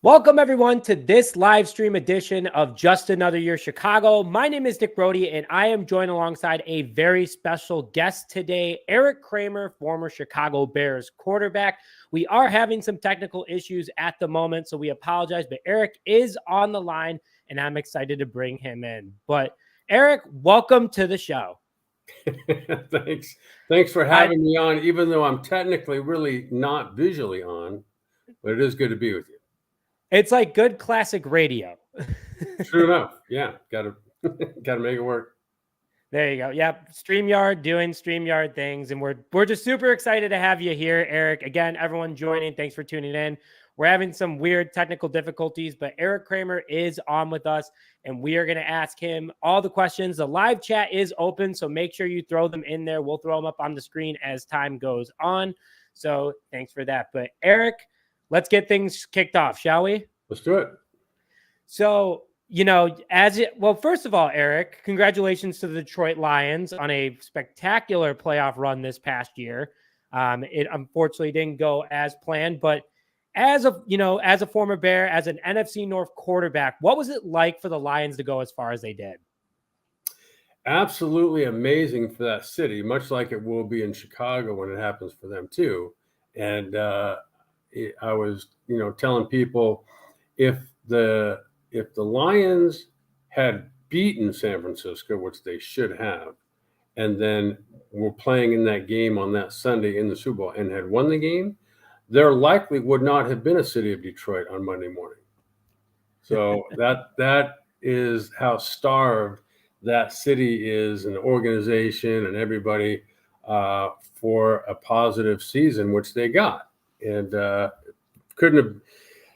Welcome, everyone, to this live stream edition of Just Another Year Chicago. My name is Nick Brody, and I am joined alongside a very special guest today, Erik Kramer, former Chicago Bears quarterback. We are having some technical issues at the moment, so we apologize, but Erik is on the line, and I'm excited to bring him in. But Erik, welcome to the show. Thanks for having me on, even though I'm technically really not visually on, but it is good to be with you. It's like good classic radio. True enough. Yeah. Gotta make it work. There you go. Yep. StreamYard doing StreamYard things. And we're just super excited to have you here, Erik. Again, everyone joining, thanks for tuning in. We're having some weird technical difficulties, but Erik Kramer is on with us, and we are going to ask him all the questions. The live chat is open, so make sure you throw them in there. We'll throw them up on the screen as time goes on. So thanks for that. But Erik, let's get things kicked off, shall we? Let's do it. So, first of all, Erik, congratulations to the Detroit Lions on a spectacular playoff run this past year. It unfortunately didn't go as planned, but as a former Bear, as an NFC North quarterback, what was it like for the Lions to go as far as they did? Absolutely amazing for that city, much like it will be in Chicago when it happens for them too. And I was, telling people if the Lions had beaten San Francisco, which they should have, and then were playing in that game on that Sunday in the Super Bowl and had won the game, there likely would not have been a city of Detroit on Monday morning. So that is how starved that city is, and the organization and everybody for a positive season, which they got. And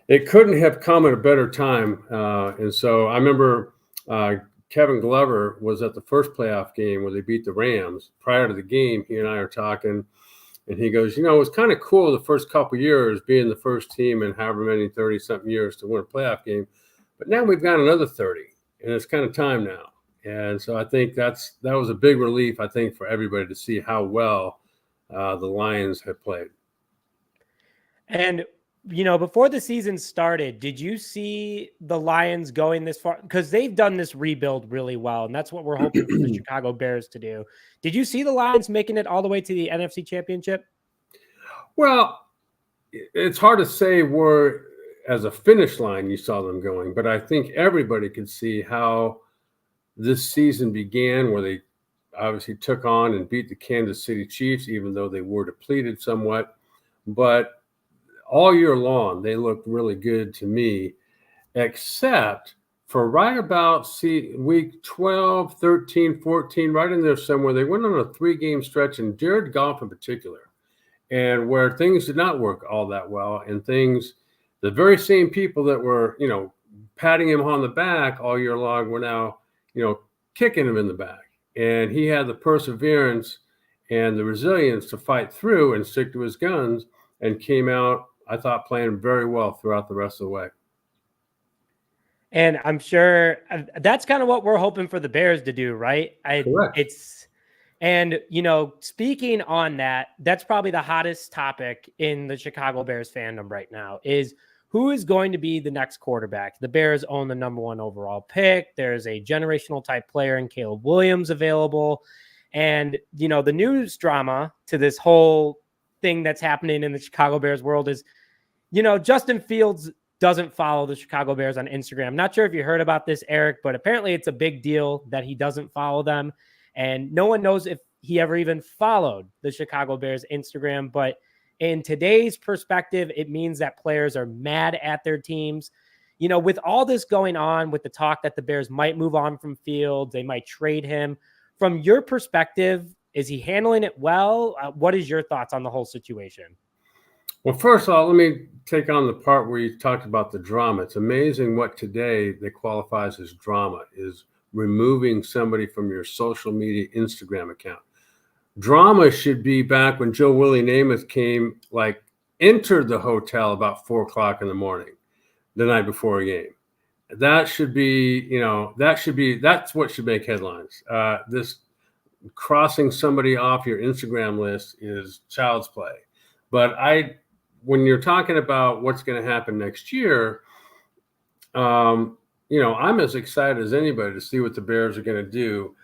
it couldn't have come at a better time. And so I remember Kevin Glover was at the first playoff game where they beat the Rams. Prior to the game, he and I are talking, and he goes, it was kind of cool the first couple of years being the first team in however many 30-something years to win a playoff game. But now we've got another 30, and it's kind of time now. And so I think that was a big relief, I think, for everybody to see how well the Lions have played. And before the season started, did you see the Lions going this far? Because they've done this rebuild really well, and that's what we're hoping for the Chicago Bears to do. Did you see the Lions making it all the way to the NFC Championship? Well, it's hard to say where, as a finish line, you saw them going, but I think everybody could see how this season began, where they obviously took on and beat the Kansas City Chiefs, even though they were depleted somewhat. But all year long, they looked really good to me, except for right about week 12, 13, 14, right in there somewhere. They went on a 3-game stretch, and Jared Goff in particular, and where things did not work all that well, and the very same people that were, patting him on the back all year long were now, kicking him in the back. And he had the perseverance and the resilience to fight through and stick to his guns, and came out, I thought, playing very well throughout the rest of the way. And I'm sure that's kind of what we're hoping for the Bears to do, right? Correct. Speaking on that, that's probably the hottest topic in the Chicago Bears fandom right now is who is going to be the next quarterback. The Bears own the number 1 overall pick. There's a generational type player in Caleb Williams available. And, the news drama to this whole thing that's happening in the Chicago Bears world is, Justin Fields doesn't follow the Chicago Bears on Instagram. Not sure if you heard about this, Erik, but apparently it's a big deal that he doesn't follow them. And no one knows if he ever even followed the Chicago Bears Instagram. But in today's perspective, it means that players are mad at their teams. With all this going on, with the talk that the Bears might move on from Fields, they might trade him. From your perspective, is he handling it well? What is your thoughts on the whole situation? Well, first of all, let me take on the part where you talked about the drama. It's amazing what today they qualifies as drama is removing somebody from your social media Instagram account. Drama should be back when Joe Willie Namath entered the hotel about 4:00 in the morning, the night before a game. That should be, that's what should make headlines. This crossing somebody off your Instagram list is child's play. But when you're talking about what's going to happen next year, I'm as excited as anybody to see what the Bears are going to do.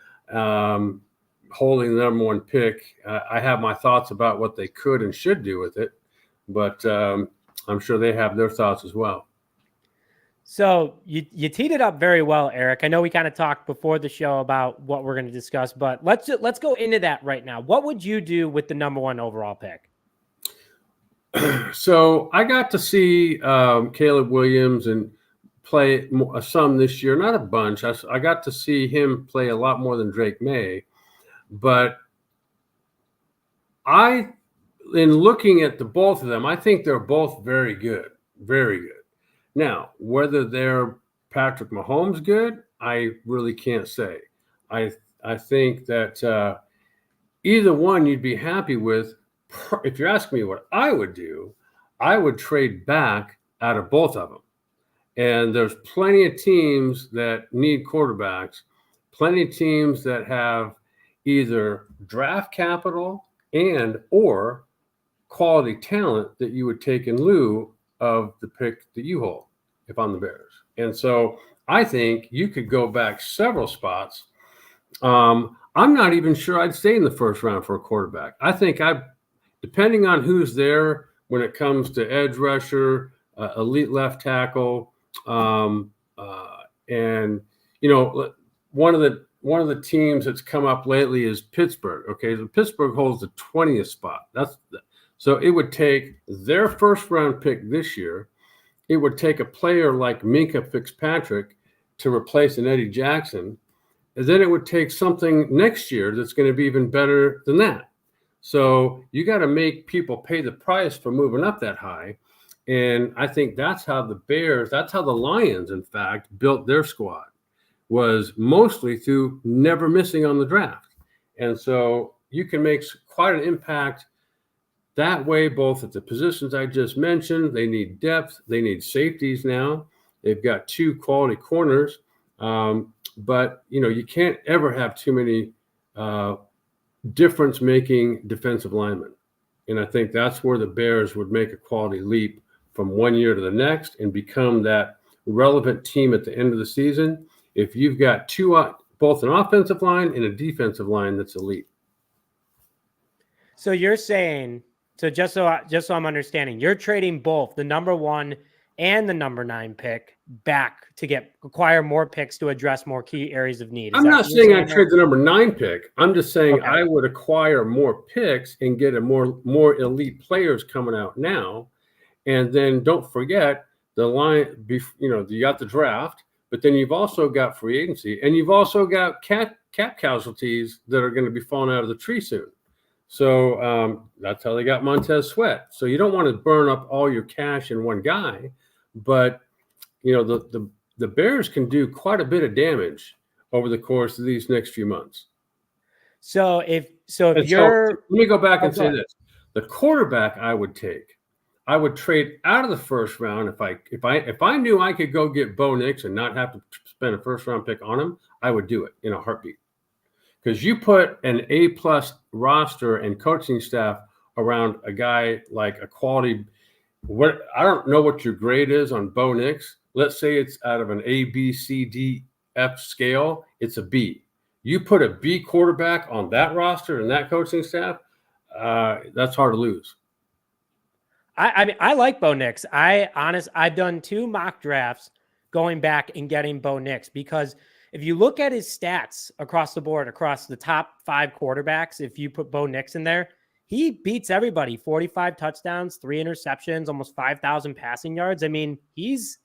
Holding the number one pick, I have my thoughts about what they could and should do with it, but I'm sure they have their thoughts as well. So you teed it up very well, Erik. I know we kind of talked before the show about what we're going to discuss, but let's go into that right now. What would you do with the number one overall pick? So I got to see Caleb Williams and play some this year, not a bunch. I got to see him play a lot more than Drake May, but in looking at the both of them, I think they're both very good, very good. Now, whether they're Patrick Mahomes good, I really can't say. I think that either one you'd be happy with. If you're asking me what I would do, I would trade back out of both of them. And there's plenty of teams that need quarterbacks, plenty of teams that have either draft capital and or quality talent that you would take in lieu of the pick that you hold if I'm the Bears. And so I think you could go back several spots. I'm not even sure I'd stay in the first round for a quarterback. I think depending on who's there when it comes to edge rusher, elite left tackle, and one of the teams that's come up lately is Pittsburgh. Okay, so Pittsburgh holds the 20th spot. So it would take their first round pick this year. It would take a player like Minka Fitzpatrick to replace an Eddie Jackson. And then it would take something next year that's going to be even better than that. So you got to make people pay the price for moving up that high. And I think that's how the Lions, in fact, built their squad, was mostly through never missing on the draft. And so you can make quite an impact that way, both at the positions I just mentioned. They need depth. They need safeties now. They've got two quality corners. But, you can't ever have too many difference-making defensive linemen. And I think that's where the Bears would make a quality leap from one year to the next and become that relevant team at the end of the season if you've got both an offensive line and a defensive line that's elite. So you're saying, just so I'm understanding, you're trading both the number 1 and the number 9 pick back to acquire more picks to address more key areas of need. I'm not saying I'd trade the number 9 pick. I'm just saying I would acquire more picks and get more elite players coming out now. And then don't forget the line, you got the draft, but then you've also got free agency, and you've also got cap casualties that are going to be falling out of the tree soon. So that's how they got Montez Sweat. So you don't want to burn up all your cash in one guy, but the Bears can do quite a bit of damage over the course of these next few months. So let me go back and say this: the quarterback I would trade out of the first round if I knew I could go get Bo Nix and not have to spend a first round pick on him. I would do it in a heartbeat. Because you put an A+ roster and coaching staff around a guy like a quality. I don't know what your grade is on Bo Nix. Let's say it's out of an A, B, C, D, F scale. It's a B. You put a B quarterback on that roster and that coaching staff, that's hard to lose. I mean, I like Bo Nix. I've done 2 mock drafts going back and getting Bo Nix because if you look at his stats across the board, across the top 5 quarterbacks, if you put Bo Nix in there, he beats everybody. 45 touchdowns, 3 interceptions, almost 5,000 passing yards. I mean, he's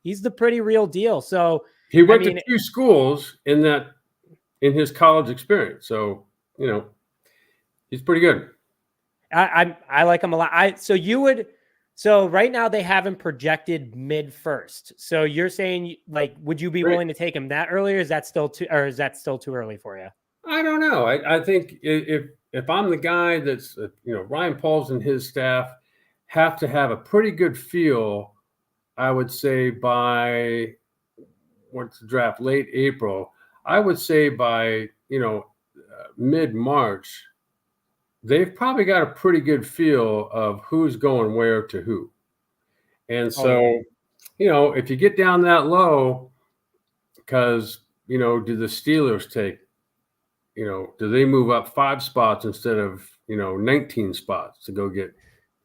the pretty real deal. So he went to 2 schools in his college experience. So, he's pretty good. I like him a lot. So right now they have him projected mid-first. So you're saying, would you be willing to take him that early, or is that still too early for you? I don't know. I think if I'm the guy that's, Ryan Pauls and his staff have to have a pretty good feel, I would say by what's the draft, late April, I would say by, mid-March, they've probably got a pretty good feel of who's going where to who. And so if you get down that low, because, do the Steelers take, do they move up 5 spots instead of, 19 spots to go get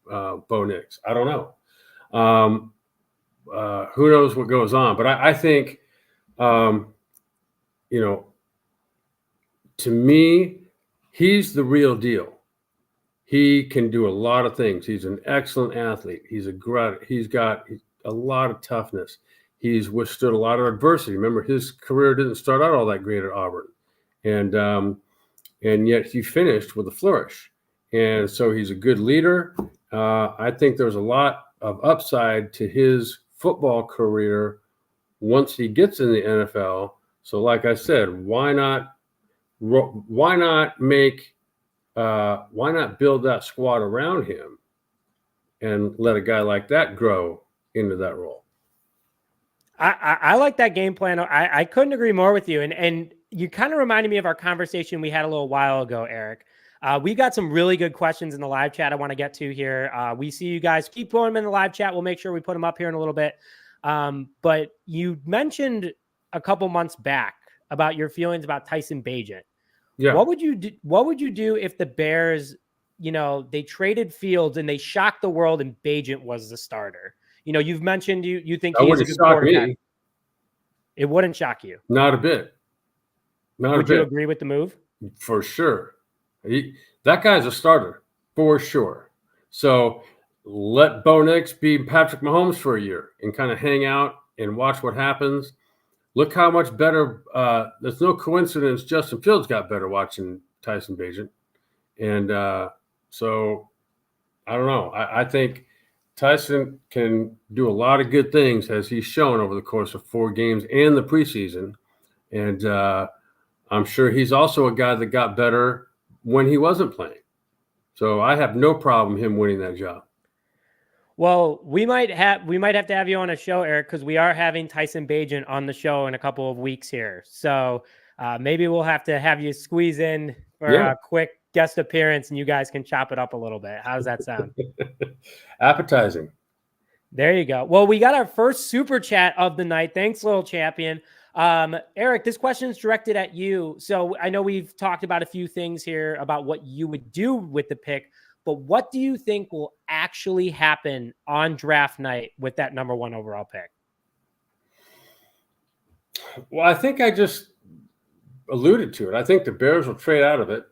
Bo Nix? I don't know. Who knows what goes on? But I think, to me, he's the real deal. He can do a lot of things. He's an excellent athlete. He's got a lot of toughness. He's withstood a lot of adversity. Remember, his career didn't start out all that great at Auburn, and yet he finished with a flourish. And so he's a good leader. I think there's a lot of upside to his football career once he gets in the NFL. So, like I said, why not build that squad around him and let a guy like that grow into that role? I like that game plan. I couldn't agree more with you. And you kind of reminded me of our conversation we had a little while ago, Erik. We got some really good questions in the live chat I want to get to here. We see you guys. Keep throwing them in the live chat. We'll make sure we put them up here in a little bit. But you mentioned a couple months back about your feelings about Tyson Bagent. Yeah. What would you do if the Bears, they traded Fields and they shocked the world and Bagent was the starter? You've mentioned you think he's a good quarterback. Me. It wouldn't shock you. Not a bit. Would you agree with the move? For sure. That guy's a starter for sure. So let Bo Nix be Patrick Mahomes for a year and kind of hang out and watch what happens. Look how much better. There's no coincidence Justin Fields got better watching Tyson Bagent. And so I don't know. I think Tyson can do a lot of good things, as he's shown over the course of 4 games and the preseason. And I'm sure he's also a guy that got better when he wasn't playing. So I have no problem him winning that job. Well, we might have to have you on a show, Erik, because we are having Tyson Bagent on the show in a couple of weeks here. So maybe we'll have to have you squeeze in for a quick guest appearance, and you guys can chop it up a little bit. How does that sound? Appetizing. There you go. Well, we got our first super chat of the night. Thanks, little champion. Erik, this question is directed at you. So I know we've talked about a few things here about what you would do with the pick, but what do you think will actually happen on draft night with that number 1 overall pick? Well, I think I just alluded to it. I think the Bears will trade out of it.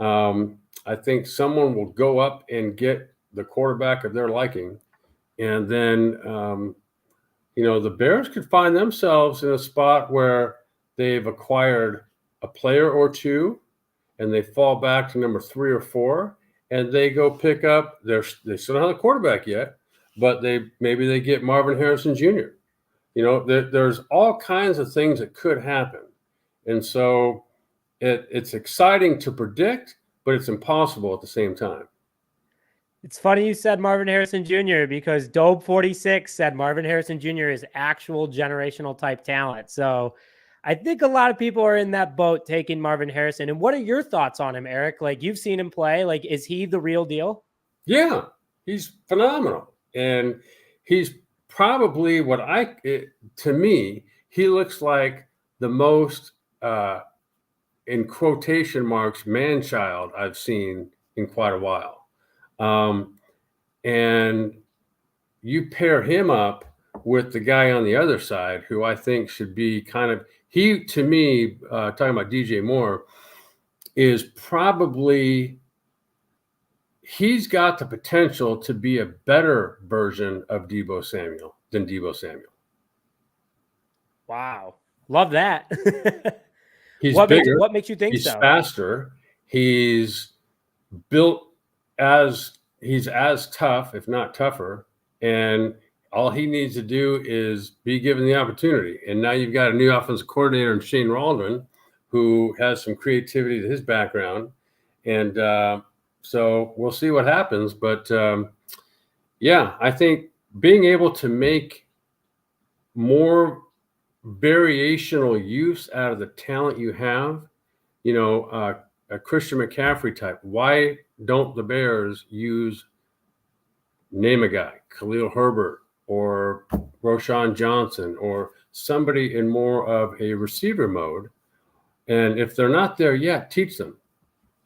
I think someone will go up and get the quarterback of their liking. And then, the Bears could find themselves in a spot where they've acquired a player or two and they fall back to number 3 or 4 and they go pick up they still don't have a quarterback yet, but maybe they get Marvin Harrison Jr. There's all kinds of things that could happen. And so it's exciting to predict, but it's impossible at the same time. It's funny you said Marvin Harrison Jr. because Dobe46 said Marvin Harrison Jr. is actual generational type talent. So I think a lot of people are in that boat taking Marvin Harrison. And what are your thoughts on him, Erik? Like, you've seen him play. Like, is he the real deal? Yeah, he's phenomenal. And he's probably to me, he looks like the most, in quotation marks, man-child I've seen in quite a while. And you pair him up with the guy on the other side, who I think should be talking about DJ Moore, is probably, he's got the potential to be a better version of Deebo Samuel than Deebo Samuel. Wow. Love that. He's bigger. What makes you think he's so? He's faster. He's built he's as tough, if not tougher, and all he needs to do is be given the opportunity. And now you've got a new offensive coordinator in Shane Waldron, who has some creativity to his background, and so we'll see what happens. But I think being able to make more variational use out of the talent you have, a Christian McCaffrey type. Why don't the Bears name a guy, Khalil Herbert, or Roshan Johnson or somebody in more of a receiver mode. And if they're not there yet, teach them.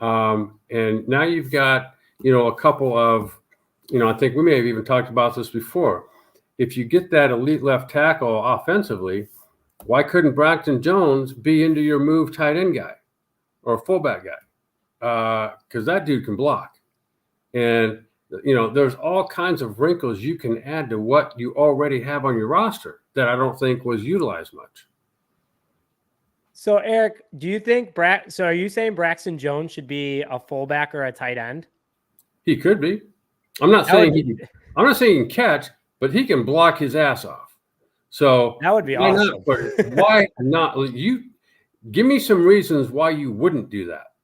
And now you've got, a couple of, I think we may have even talked about this before. If you get that elite left tackle offensively, why couldn't Braxton Jones be into your move tight end guy or fullback guy? Because that dude can block. And, there's all kinds of wrinkles you can add to what you already have on your roster that I don't think was utilized much. So, Erik, do you think so are you saying Braxton Jones should be a fullback or a tight end? He could be. I'm not saying he can catch, but he can block his ass off. So that would be awesome. Why not? You give me some reasons why you wouldn't do that.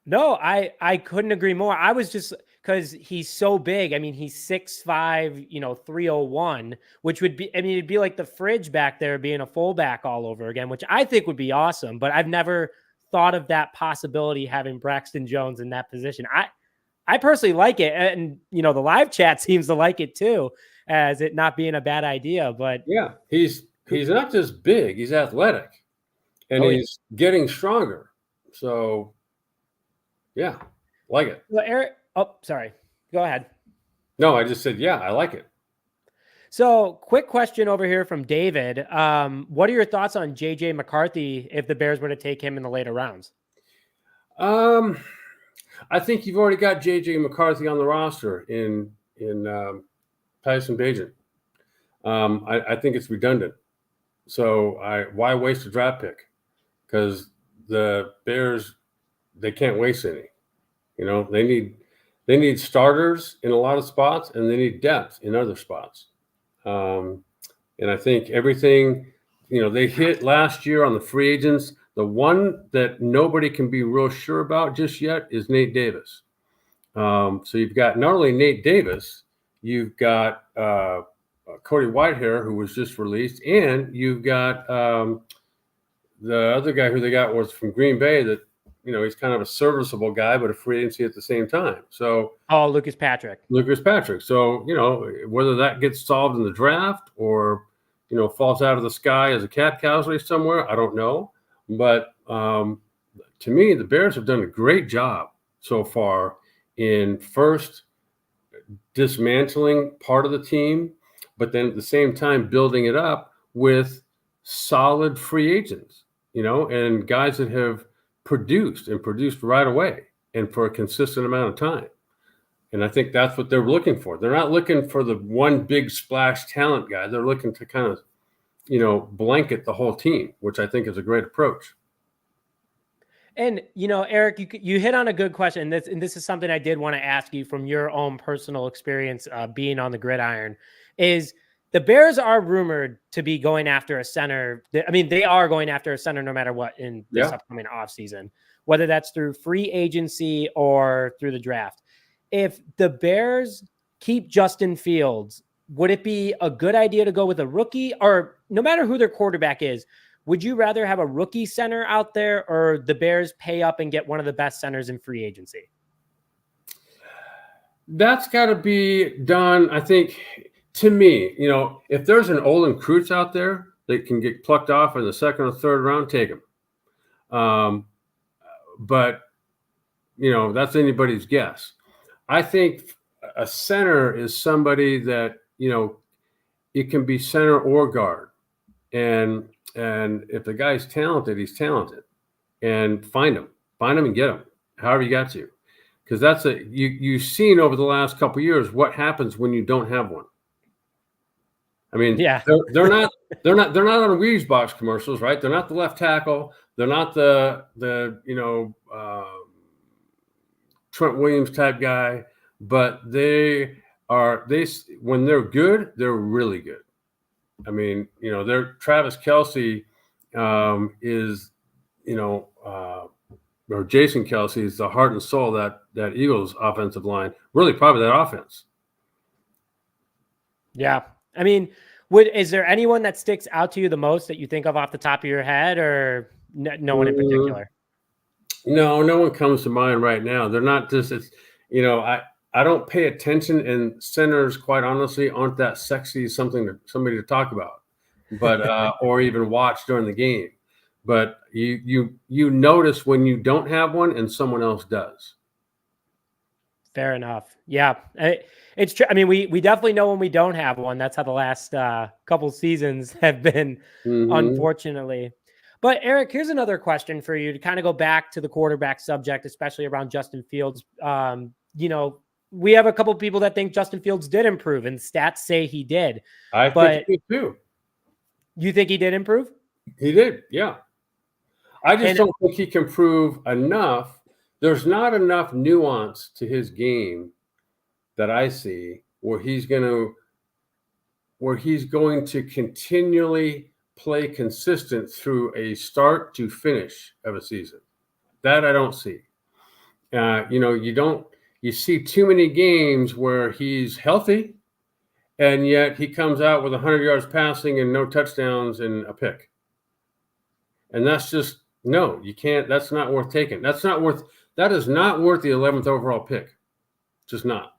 No, I couldn't agree more. I was just because he's so big. I mean, he's 6'5", 301, which would be, it'd be like the fridge back there being a fullback all over again, which I think would be awesome. But I've never thought of that possibility, having Braxton Jones in that position. I personally like it. And, the live chat seems to like it too, as it not being a bad idea. But yeah, he's not just big, he's athletic and he's getting stronger. So yeah, like it. Well, Erik, sorry. Go ahead. No, I just said, yeah, I like it. So quick question over here from David. What are your thoughts on JJ McCarthy if the Bears were to take him in the later rounds? I think you've already got JJ McCarthy on the roster in Tyson Bagent. I think it's redundant. So why waste a draft pick? Because the Bears, they can't waste any. They need starters in a lot of spots, and they need depth in other spots. And I think everything, they hit last year on the free agents. The one that nobody can be real sure about just yet is Nate Davis. So you've got not only Nate Davis, you've got Cody Whitehair, who was just released, and you've got the other guy who they got was from Green Bay that, he's kind of a serviceable guy, but a free agency at the same time. So, Lucas Patrick. So, whether that gets solved in the draft or, falls out of the sky as a cap casualty somewhere, I don't know. But to me, the Bears have done a great job so far in first dismantling part of the team, but then at the same time building it up with solid free agents, and guys that have produced right away and for a consistent amount of time. And I think that's what they're looking for. They're not looking for the one big splash talent guy. They're looking to kind of, blanket the whole team, which I think is a great approach. And, Erik, you hit on a good question. And this is something I did want to ask you from your own personal experience being on the gridiron, is the Bears are rumored to be going after a center. I mean, they are going after a center no matter what in this upcoming offseason, whether that's through free agency or through the draft. If the Bears keep Justin Fields, would it be a good idea to go with a rookie? Or no matter who their quarterback is, would you rather have a rookie center out there or the Bears pay up and get one of the best centers in free agency? That's got to be done, I think. To me, if there's an Olin Kreutz out there that can get plucked off in the second or third round, take him. But, that's anybody's guess. I think a center is somebody that, it can be center or guard. And if the guy's talented, he's talented. And find him and get him, however you got to. Because that's you've seen over the last couple of years what happens when you don't have one. I mean, yeah, they're not on Weeds box commercials, right? They're not the left tackle. They're not the Trent Williams type guy, but when they're good, they're really good. I mean, their Travis Kelce is, or Jason Kelce is the heart and soul of that Eagles offensive line. Really, probably that offense. Yeah. I mean, is there anyone that sticks out to you the most that you think of off the top of your head, or no one in particular? No one comes to mind right now. They're not just, I I don't pay attention, and centers, quite honestly, aren't that sexy somebody to talk about, but or even watch during the game. But you notice when you don't have one and someone else does. Fair enough. Yeah, it's true. I mean, we definitely know when we don't have one. That's how the last couple seasons have been, unfortunately. But Erik, here's another question for you to kind of go back to the quarterback subject, especially around Justin Fields. We have a couple of people that think Justin Fields did improve, and stats say he did. I think he did too. You think he did improve? He did, yeah. I just don't think he can prove enough. There's not enough nuance to his game that I see where he's going to continually play consistent through a start to finish of a season. That I don't see. You see too many games where he's healthy and yet he comes out with 100 yards passing and no touchdowns and a pick. And that's just, no, you can't. That's not worth taking. That is not worth the 11th overall pick. Just not.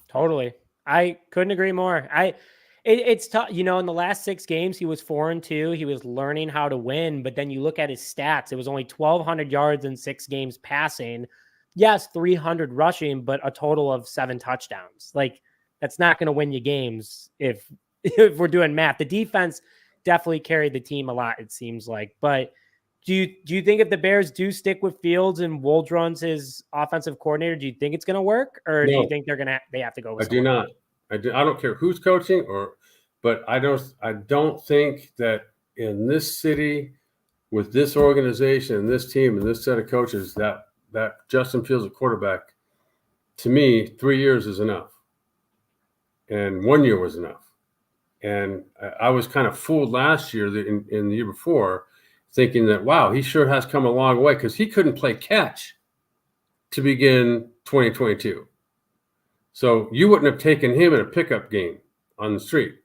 Totally. I couldn't agree more. It's tough. In the last 6 games, he was 4-2. He was learning how to win. But then you look at his stats, it was only 1,200 yards in 6 games passing. Yes, 300 rushing, but a total of 7 touchdowns. Like, that's not going to win you games if we're doing math. The defense definitely carried the team a lot, it seems like. But do you think if the Bears do stick with Fields and Waldron's his offensive coordinator, do you think it's going to work, or do you think they have to go with? I do not. I don't care who's coaching, but I don't think that in this city, with this organization and this team and this set of coaches, that Justin Fields a quarterback, to me, 3 years is enough, and 1 year was enough. And I was kind of fooled last year in the year before, thinking that, wow, he sure has come a long way, because he couldn't play catch to begin 2022. So you wouldn't have taken him in a pickup game on the street.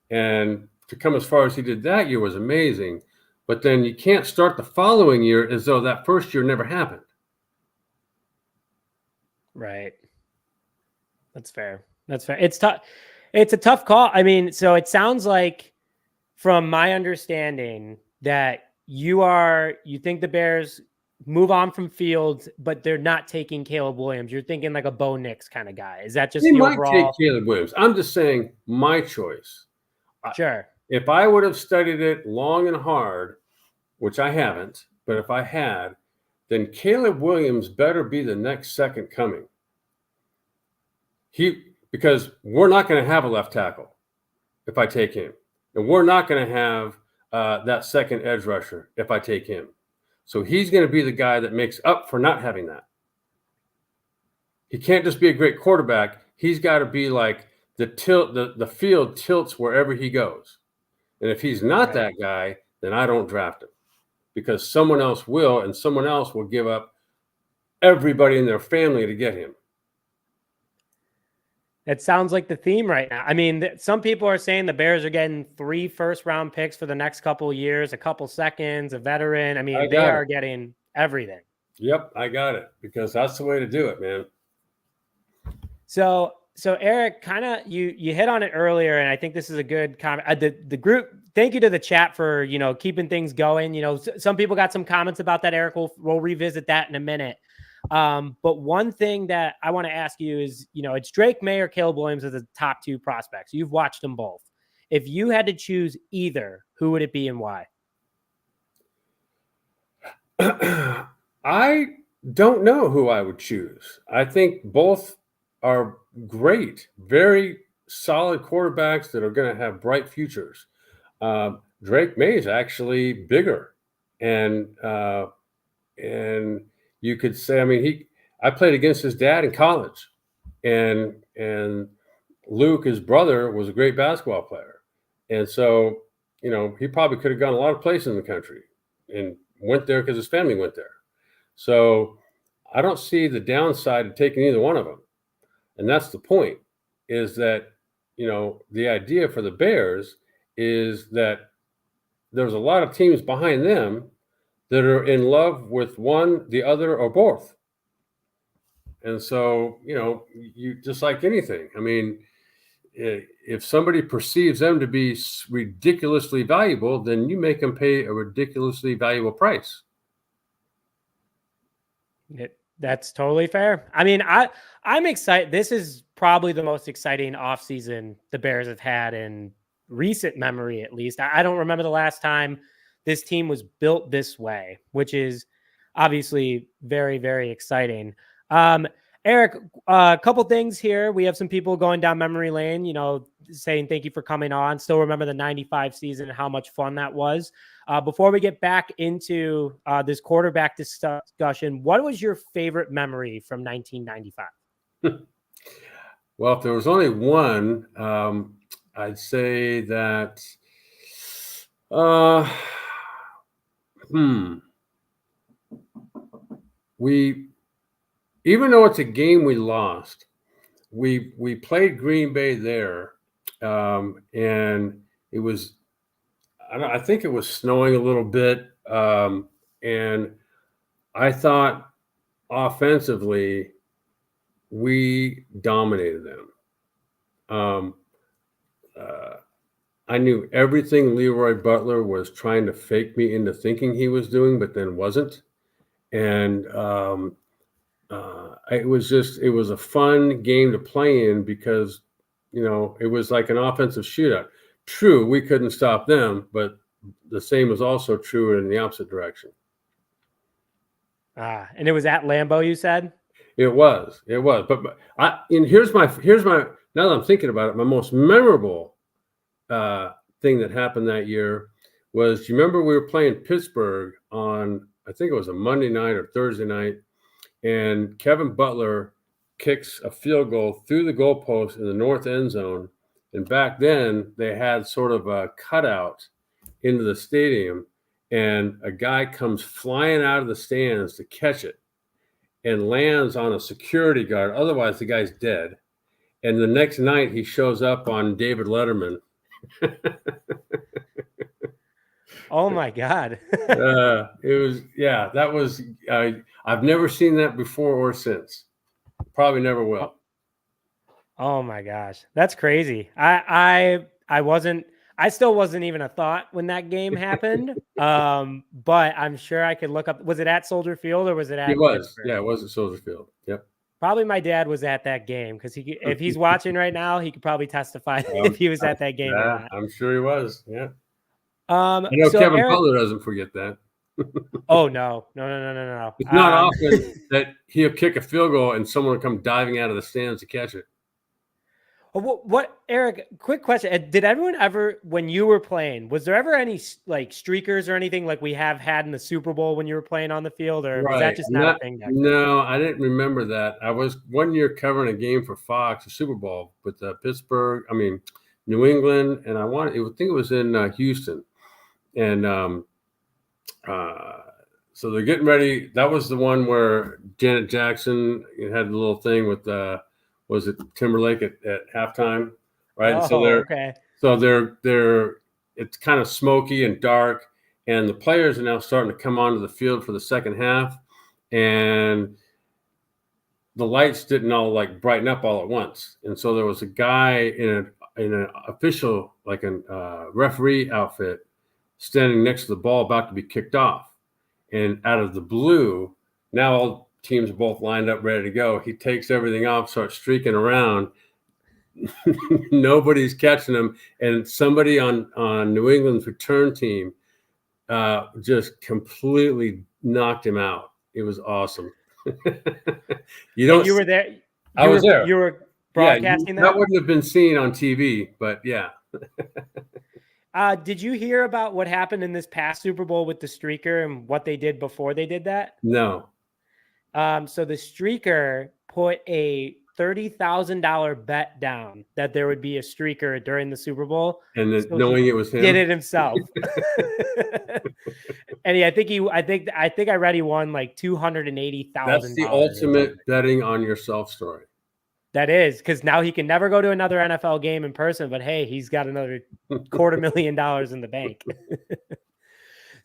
And to come as far as he did that year was amazing. But then you can't start the following year as though that first year never happened. Right. That's fair. It's tough. It's a tough call. I mean, so it sounds like, from my understanding, that you think the Bears move on from Fields, but they're not taking Caleb Williams. You're thinking like a Bo Nix kind of guy. Is that just they the might overall? Take Caleb Williams. I'm just saying my choice. Sure. If I would have studied it long and hard, which I haven't, but if I had, then Caleb Williams better be the next second coming. Because we're not going to have a left tackle if I take him. And we're not going to have that second edge rusher if I take him. So he's going to be the guy that makes up for not having that. He can't just be a great quarterback. He's got to be like the field tilts wherever he goes. And if he's not that guy, then I don't draft him, because someone else will, and someone else will give up everybody in their family to get him. It sounds like the theme right now. I mean, some people are saying the Bears are getting 3 first-round picks for the next couple of years, a couple seconds, a veteran. I mean, they are getting everything. Yep, I got it, because that's the way to do it, man. So Erik, kind of you hit on it earlier, and I think this is a good comment. The group, thank you to the chat for keeping things going. Some people got some comments about that, Erik. We'll revisit that in a minute. But one thing that I want to ask you is, it's Drake May or Caleb Williams as the top 2 prospects. You've watched them both. If you had to choose either, who would it be and why? I don't know who I would choose. I think both are great, very solid quarterbacks that are going to have bright futures. Drake May is actually bigger, and you could say, I mean, I played against his dad in college, and Luke, his brother, was a great basketball player. And so, he probably could have gone a lot of places in the country and went there because his family went there. So I don't see the downside of taking either one of them. And that's the point, is that, the idea for the Bears is that there's a lot of teams behind them that are in love with one, the other, or both. And so, you just like anything. I mean, if somebody perceives them to be ridiculously valuable, then you make them pay a ridiculously valuable price. That's totally fair. I mean, I'm excited. This is probably the most exciting offseason the Bears have had in recent memory, at least. I don't remember the last time this team was built this way, which is obviously very, very exciting. Erik, a couple things here. We have some people going down memory lane, saying thank you for coming on. Still remember the 95 season and how much fun that was. Before we get back into this quarterback discussion, what was your favorite memory from 1995? Well, if there was only one, I'd say that, even though it's a game we lost, we played Green Bay there, and it was, I think it was snowing a little bit, and I thought offensively we dominated them. I knew everything Leroy Butler was trying to fake me into thinking he was doing, but then wasn't. And it was a fun game to play in because, it was like an offensive shootout. True, we couldn't stop them, but the same was also true in the opposite direction. And it was at Lambeau, you said? It was. But here's my, now that I'm thinking about it, my most memorable thing that happened that year was, you remember we were playing Pittsburgh on, I think it was a Monday night or Thursday night, and Kevin Butler kicks a field goal through the goalpost in the north end zone. And back then they had sort of a cutout into the stadium, and a guy comes flying out of the stands to catch it and lands on a security guard. Otherwise the guy's dead. And the next night he shows up on David Letterman. Oh my God. That was, I've never seen that before or since. Probably never will. Oh my gosh. That's crazy. I still wasn't even a thought when that game happened. But I'm sure I could look up. Was it at Soldier Field or was it at Pittsburgh? Yeah, it was at Soldier Field. Yep. Probably my dad was at that game, because if he's watching right now, he could probably testify if he was at that game. Yeah, I'm sure he was. Yeah. I know Kevin Butler doesn't forget that. Oh no. It's not often that he'll kick a field goal and someone will come diving out of the stands to catch it. What, Erik, quick question. Did everyone ever, when you were playing, was there ever any like streakers or anything like we have had in the Super Bowl when you were playing on the field, or was that just not a thing? No, I didn't remember that. I was one year covering a game for Fox, a Super Bowl with New England, and I think it was in Houston. And so they're getting ready. That was the one where Janet Jackson had the little thing with was it Timberlake at halftime, right? Oh, they're it's kind of smoky and dark, and the players are now starting to come onto the field for the second half, and the lights didn't all like brighten up all at once, and so there was a guy in an official, like a referee outfit, standing next to the ball about to be kicked off, and out of the blue, now all teams are both lined up, ready to go. He takes everything off, starts streaking around. Nobody's catching him. And somebody on New England's return team just completely knocked him out. It was awesome. You were there. I was there. You were broadcasting that wouldn't have been seen on TV, but yeah. Did you hear about what happened in this past Super Bowl with the streaker and what they did before they did that? No. So the streaker put a $30,000 bet down that there would be a streaker during the Super Bowl, and so knowing it was him, did it himself. And I think I read he won like $280,000. That's the ultimate betting on yourself story. That is, because now he can never go to another NFL game in person, but hey, he's got another $250,000 in the bank.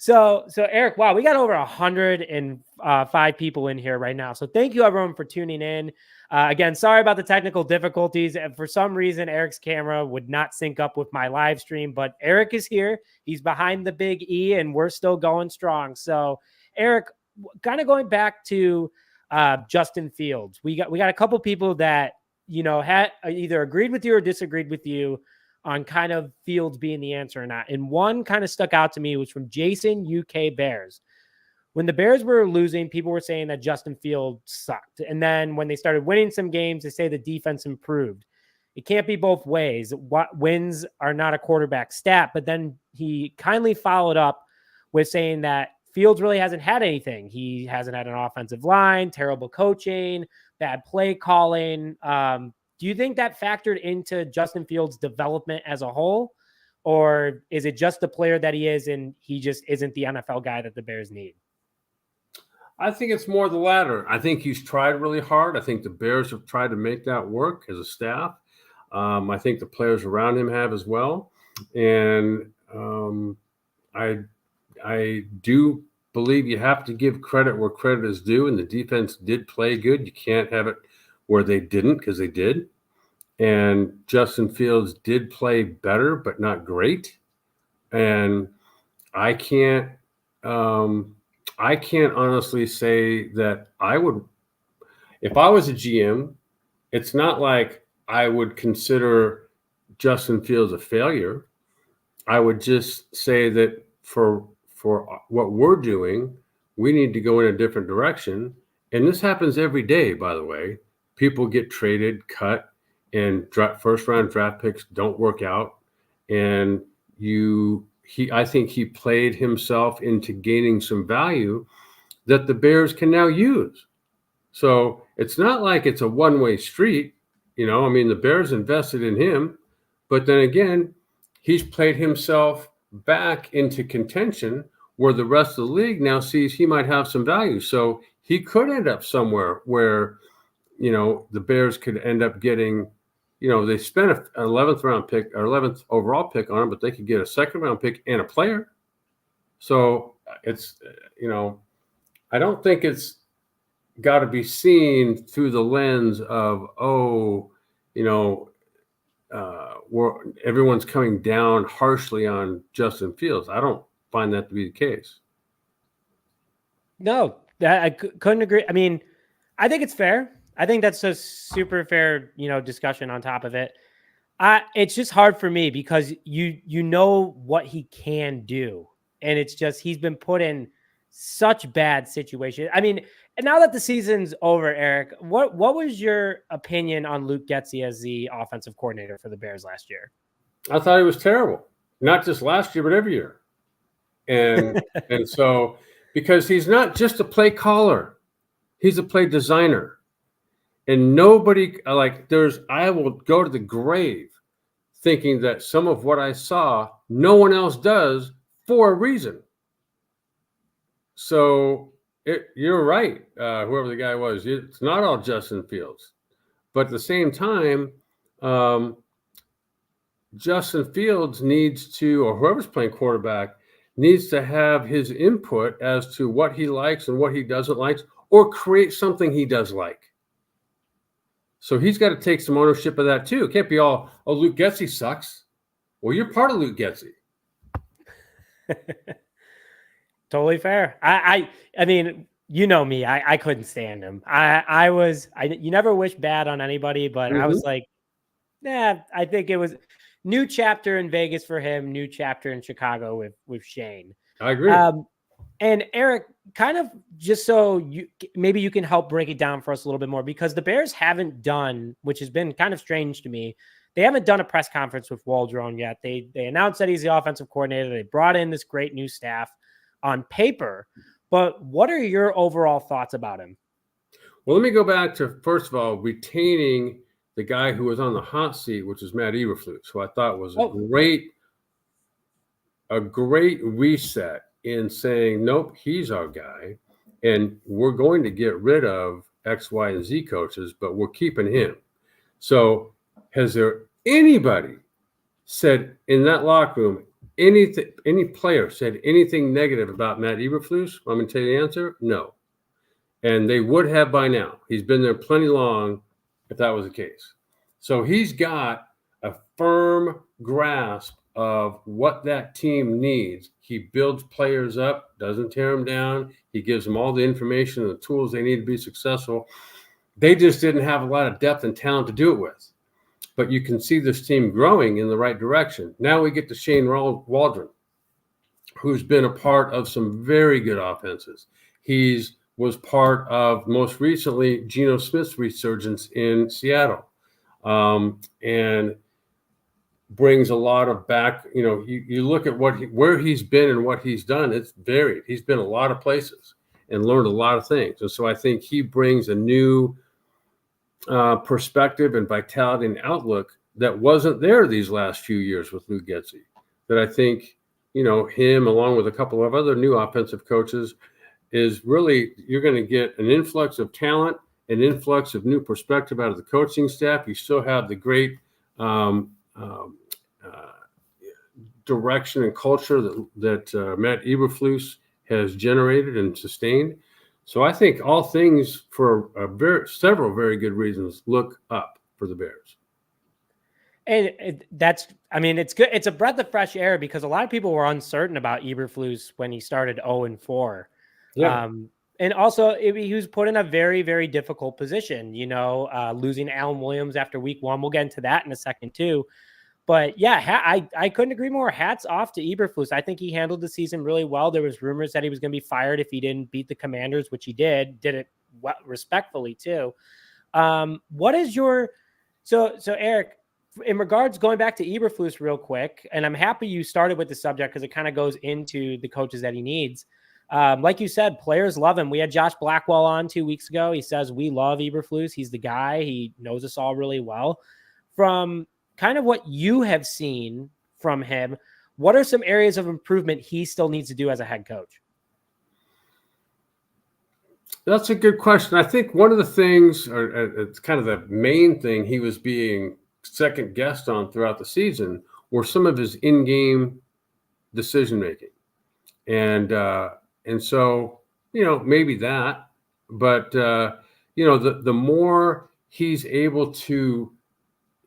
So Eric, wow, we got over 105 people in here right now. So thank you everyone for tuning in. Again, sorry about the technical difficulties. And for some reason, Eric's camera would not sync up with my live stream, but Eric is here. He's behind the big E and we're still going strong. So Eric, kind of going back to Justin Fields, we got a couple people that, had either agreed with you or disagreed with you on kind of Fields being the answer or not. And one kind of stuck out to me was from Jason, UK Bears. When the Bears were losing, people were saying that Justin Fields sucked. And then when they started winning some games, they say the defense improved. It can't be both ways. What wins are not a quarterback stat. But then he kindly followed up with saying that Fields really hasn't had anything. He hasn't had an offensive line, terrible coaching, bad play calling. Do you think that factored into Justin Fields' development as a whole? Or is it just the player that he is and he just isn't the NFL guy that the Bears need? I think it's more the latter. I think he's tried really hard. I think the Bears have tried to make that work as a staff. I think the players around him have as well. And I do believe you have to give credit where credit is due, and the defense did play good. You can't have it where they didn't, because they did. And Justin Fields did play better, but not great. And I can't honestly say that I would, if I was a GM, it's not like I would consider Justin Fields a failure. I would just say that for what we're doing, we need to go in a different direction. And this happens every day, by the way. People get traded, cut, and first-round draft picks don't work out. And I think he played himself into gaining some value that the Bears can now use. So it's not like it's a one-way street. The Bears invested in him, but then again, he's played himself back into contention where the rest of the league now sees he might have some value. So he could end up somewhere where, the Bears could end up getting, they spent an 11th round pick or 11th overall pick on him, but they could get a second round pick and a player. So it's, I don't think it's got to be seen through the lens of, everyone's coming down harshly on Justin Fields. I don't find that to be the case. No, I couldn't agree. I mean, I think it's fair. I think that's a super fair, discussion on top of it. It's just hard for me because you know what he can do. And it's just, he's been put in such bad situations. I mean, and now that the season's over, Eric, what was your opinion on Luke Getsy as the offensive coordinator for the Bears last year? I thought he was terrible. Not just last year, but every year. And so, because he's not just a play caller, he's a play designer. And nobody, I will go to the grave thinking that some of what I saw, no one else does for a reason. So you're right, whoever the guy was. It's not all Justin Fields. But at the same time, Justin Fields needs to, or whoever's playing quarterback, needs to have his input as to what he likes and what he doesn't like, or create something he does like. So he's got to take some ownership of that too. It can't be all, Luke Getsy sucks. Well, you're part of Luke Getsy. Totally fair. I mean, you know me, I couldn't stand him. You never wish bad on anybody, but I was like, I think it was new chapter in Vegas for him, new chapter in Chicago with Shane. I agree. And Eric, kind of just so maybe you can help break it down for us a little bit more, because the Bears haven't done, which has been kind of strange to me, they haven't done a press conference with Waldron yet. They announced that he's the offensive coordinator. They brought in this great new staff on paper. But what are your overall thoughts about him? Well, let me go back to, first of all, retaining the guy who was on the hot seat, which is Matt Eberflus, who I thought was a great reset in saying, nope, he's our guy, and we're going to get rid of X, Y, and Z coaches, but we're keeping him. So has there anybody said in that locker room, any player said anything negative about Matt Eberflus, I'm going to tell you the answer: no. And they would have by now. He's been there plenty long if that was the case. So he's got a firm grasp of what that team needs. He builds players up, doesn't tear them down. He gives them all the information and the tools they need to be successful. They just didn't have a lot of depth and talent to do it with. But you can see this team growing in the right direction. Now we get to Shane Waldron, who's been a part of some very good offenses. He's was part of, most recently, Geno Smith's resurgence in Seattle, and brings a lot of back. You know, you look at where he's been and what he's done. It's varied. He's been a lot of places and learned a lot of things. And so I think he brings a new perspective and vitality and outlook that wasn't there these last few years with Lou Getsy. That I think, you know, him along with a couple of other new offensive coaches is really, you're going to get an influx of talent, an influx of new perspective out of the coaching staff. You still have the great direction and culture that Matt Eberflus has generated and sustained. So I think all things, for several very good reasons, look up for the Bears. And that's, I mean, it's good. It's a breath of fresh air because a lot of people were uncertain about Eberflus when he started 0-4. Yeah. And also he was put in a very, very difficult position, you know, losing Alan Williams after week 1. We'll get into that in a second too. But yeah, I couldn't agree more. Hats off to Eberflus. I think he handled the season really well. There was rumors that he was going to be fired if he didn't beat the Commanders, which he did it well, respectfully too. What is your, so Eric, in regards, going back to Eberflus real quick, and I'm happy you started with the subject because it kind of goes into the coaches that he needs. Like you said, players love him. We had Josh Blackwell on 2 weeks ago. He says, we love Eberflus. He's the guy. He knows us all really well. From kind of what you have seen from him, what are some areas of improvement he still needs to do as a head coach? That's a good question. I think one of the things, or it's kind of the main thing he was being second guessed on throughout the season, were some of his in-game decision-making. And so, you know, maybe that, but, you know, the more he's able to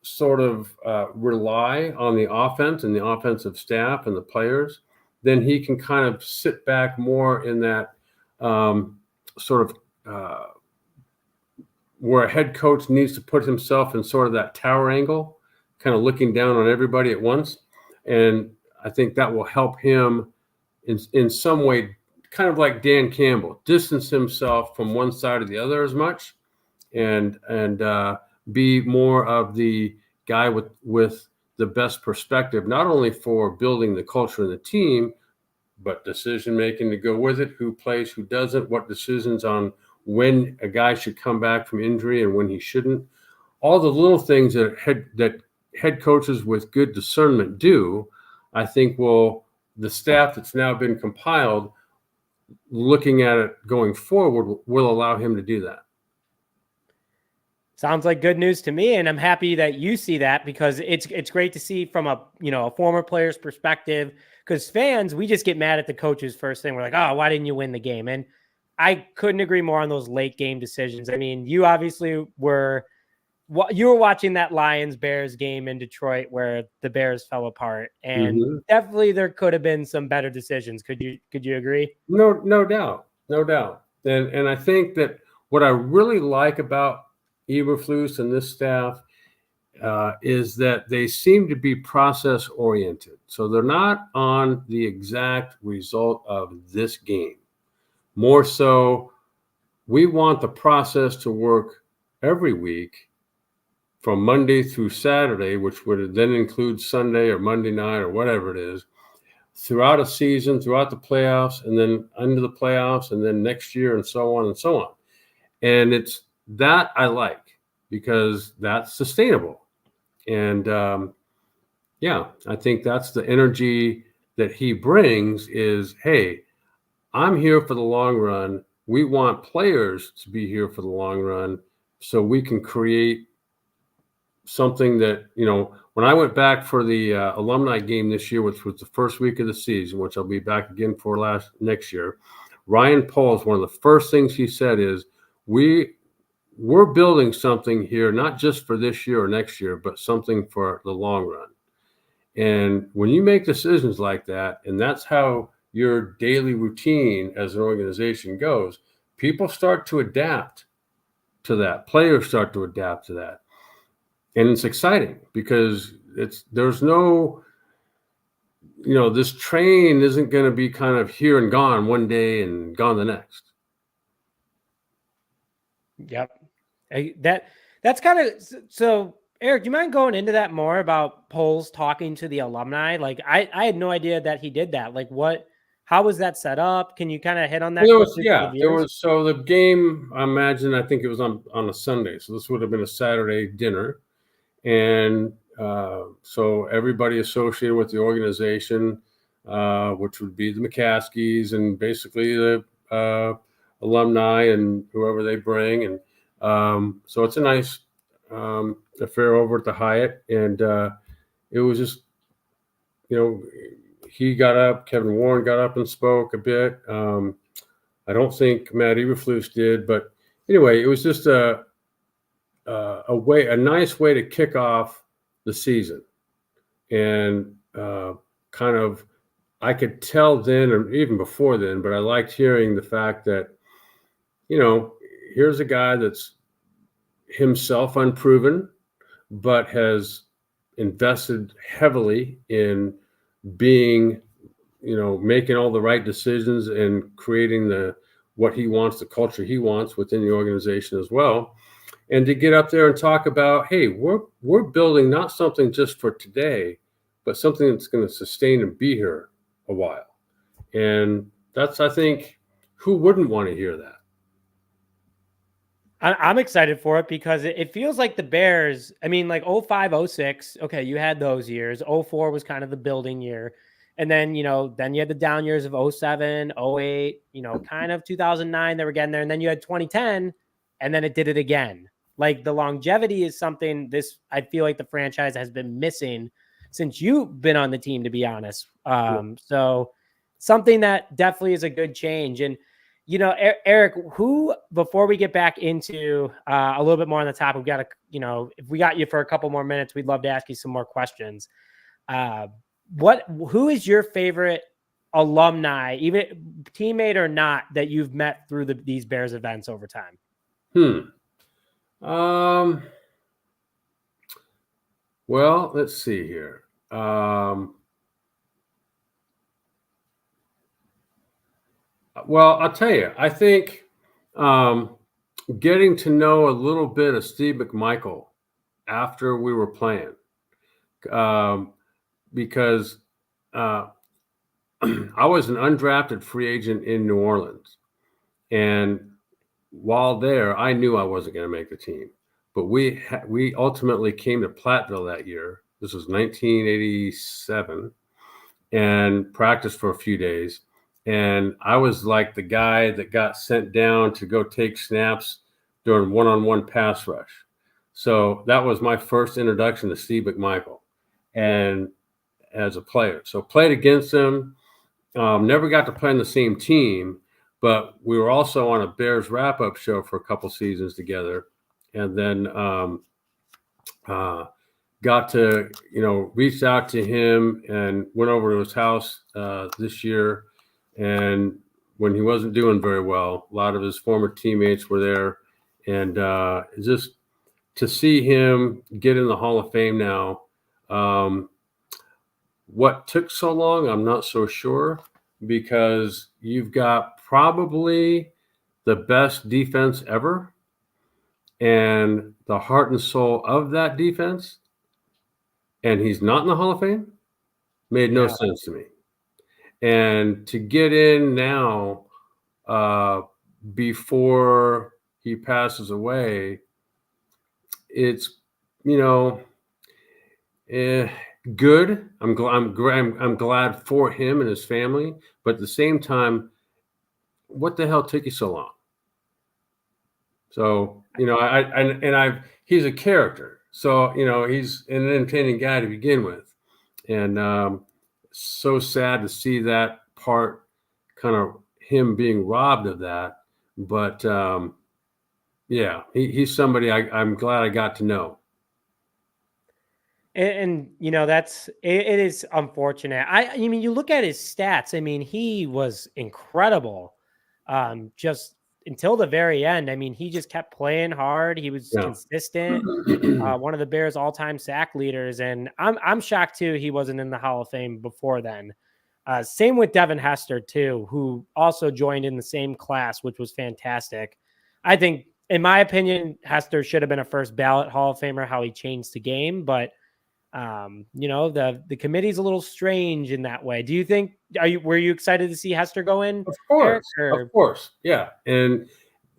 sort of rely on the offense and the offensive staff and the players, then he can kind of sit back more in that sort of where a head coach needs to put himself in sort of that tower angle, kind of looking down on everybody at once. And I think that will help him in some way, kind of like Dan Campbell, distance himself from one side or the other as much, and be more of the guy with the best perspective, not only for building the culture of the team, but decision making to go with it, who plays, who doesn't, what decisions on when a guy should come back from injury and when he shouldn't. All the little things that head coaches with good discernment do, I think the staff that's now been compiled, looking at it going forward, will allow him to do that. Sounds like good news to me, and I'm happy that you see that, because it's great to see from a former player's perspective. Because fans, we just get mad at the coaches first thing. We're like, oh, why didn't you win the game? And I couldn't agree more on those late game decisions. I mean, you obviously were watching that Lions-Bears game in Detroit where the Bears fell apart, and definitely there could have been some better decisions. Could you agree? No doubt. And I think that what I really like about Eberflus and this staff is that they seem to be process oriented. So they're not on the exact result of this game. More so, we want the process to work every week from Monday through Saturday, which would then include Sunday or Monday night or whatever it is, throughout a season, throughout the playoffs, and then under the playoffs, and then next year, and so on and so on. And it's that I like, because that's sustainable. And I think that's the energy that he brings is, hey, I'm here for the long run. We want players to be here for the long run so we can create something that, when I went back for the alumni game this year, which was the first week of the season, which I'll be back again for next year, Ryan Pauls, one of the first things he said is, we're building something here, not just for this year or next year, but something for the long run. And when you make decisions like that, and that's how your daily routine as an organization goes, people start to adapt to that. Players start to adapt to that. And it's exciting because there's no, this train isn't going to be kind of here and gone one day and gone the next. Yep. That's kind of, so Erik, do you mind going into that more about Poles talking to the alumni? Like I had no idea that he did that. Like how was that set up? Can you kind of hit on that? So the game, I think it was on a Sunday. So this would have been a Saturday dinner. And so everybody associated with the organization, which would be the McCaskies and basically the alumni and whoever they bring. And so it's a nice affair over at the Hyatt. And it was just, he got up, Kevin Warren got up and spoke a bit. I don't think Matt Eberflus did, but anyway, it was just a nice way to kick off the season. And kind of, I could tell then, or even before then, but I liked hearing the fact that, here's a guy that's himself unproven, but has invested heavily in being, making all the right decisions and creating what he wants, the culture he wants within the organization as well. And to get up there and talk about, hey, we're building not something just for today, but something that's going to sustain and be here a while. And that's, I think, who wouldn't want to hear that? I'm excited for it because it feels like the Bears, I mean, like 05, 06, okay, you had those years. 04 was kind of the building year. And then, then you had the down years of 07, 08, kind of 2009, they were getting there. And then you had 2010, and then it did it again. Like the longevity is something I feel like the franchise has been missing since you've been on the team, to be honest. So something that definitely is a good change. And, Erik, before we get back into a little bit more on the topic, we got to, if we got you for a couple more minutes, we'd love to ask you some more questions. Who is your favorite alumni, even teammate or not, that you've met through these Bears events over time? Well, let's see here. Well, I'll tell you, I think getting to know a little bit of Steve McMichael after we were playing, because I was an undrafted free agent in New Orleans. And while there, I knew I wasn't going to make the team. But we ultimately came to Platteville that year. This was 1987, and practiced for a few days. And I was like the guy that got sent down to go take snaps during one-on-one pass rush. So that was my first introduction to Steve McMichael, and as a player. So played against him. Never got to play on the same team, but we were also on a Bears wrap-up show for a couple seasons together. And then got to, reach out to him and went over to his house this year. And when he wasn't doing very well, a lot of his former teammates were there. And just to see him get in the Hall of Fame now, what took so long, I'm not so sure, because you've got probably the best defense ever. And the heart and soul of that defense, and he's not in the Hall of Fame, made no sense to me. And to get in now, before he passes away, it's, good. I'm glad for him and his family, but at the same time, what the hell took you so long? So, he's a character. So, he's an entertaining guy to begin with. And so sad to see that part, kind of him being robbed of that. But yeah, he's somebody I'm glad I got to know. And it is unfortunate. I mean, you look at his stats. I mean, he was incredible. Just until the very end. I mean, he just kept playing hard. He was consistent. One of the Bears' all-time sack leaders, and I'm shocked too he wasn't in the Hall of Fame before then. Same with Devin Hester too, who also joined in the same class, which was fantastic. I think, in my opinion, Hester should have been a first ballot Hall of Famer. How he changed the game, but the committee's a little strange in that way. Do you think? Were you excited to see Hester go in? Of course, Eric, of course, yeah. And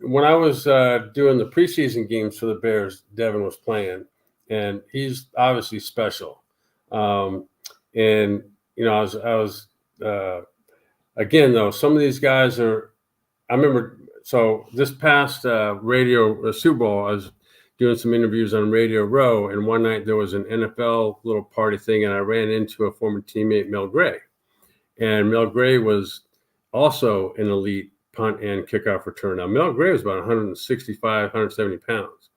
when I was doing the preseason games for the Bears, Devin was playing, and he's obviously special. And I was again though, some of these guys are. I remember. So this past radio Super Bowl, I was doing some interviews on Radio Row, and one night there was an NFL little party thing, and I ran into a former teammate, Mel Gray. And Mel Gray was also an elite punt and kickoff return. Now, Mel Gray was about 165, 170 pounds.